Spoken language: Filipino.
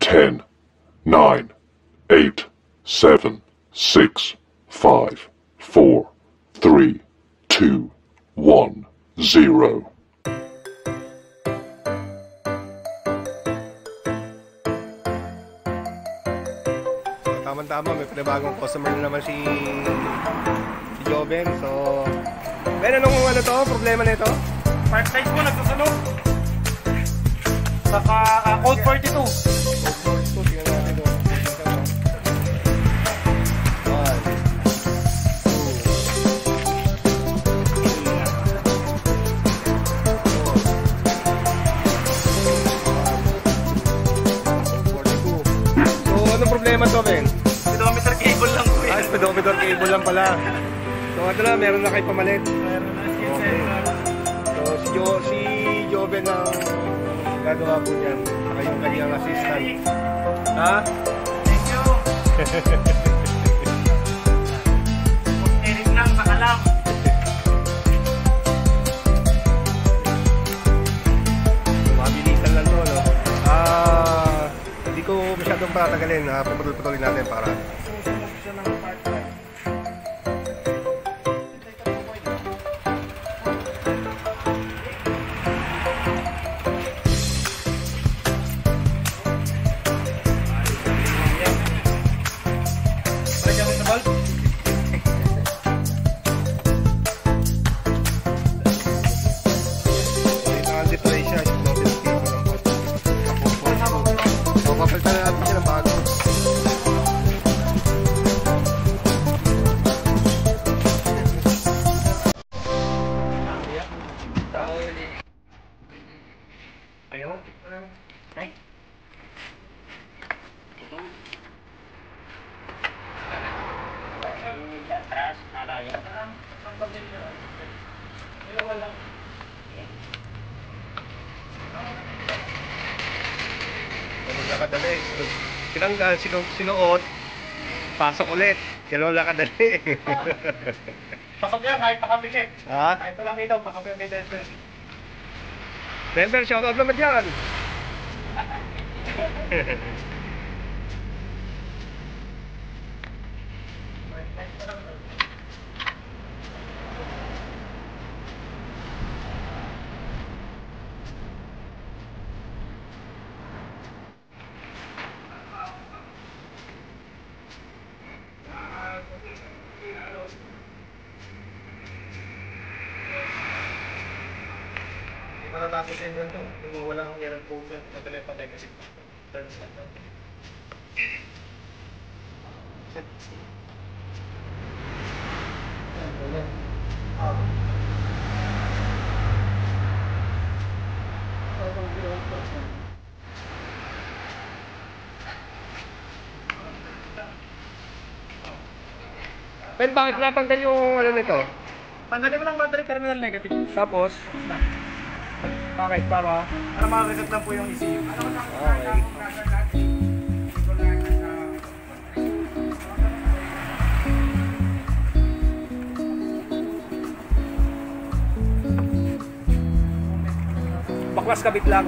10, 9, 8, 7, 6, 5, 4, 3, 2, 1, 0. Tama-tama, may panibagong customer na naman si Joven. So, Ben, anong problema na ito? Part size po, nagsusunog. Saka code 42. Code 42, tingnan natin doon. So, anong problema to, Ben? Speedometer cable lang po eh. Speedometer cable lang pala. So, ito na, meron na kayo pamalit. Meron na Okay. So, si Joven ang gagawa po niyan. Saka yung kanyang assistant. Ha? Thank you. Edit lang, baka lang. Mabilisan lang to, no? Hindi ko masyadong patagalin. Puputol-putulin natin para nakadali. Tinanggal, sinuot, pasok ulit. Ganun lang kadali. Pasok yan, kahit pakabili. Ha? Kahit lang ito, pakabili dito. Denver, shoutout naman yan. Matatapos din yun ito. Yung walang error code na telephone tayo kasi turns na ito. Ben, bakit natanggal yung nito? Tanggalin mo lang battery terminal negative. Tapos, bakit? Para ma-reset lang po yung ECU. okay. Baklas kabit lang.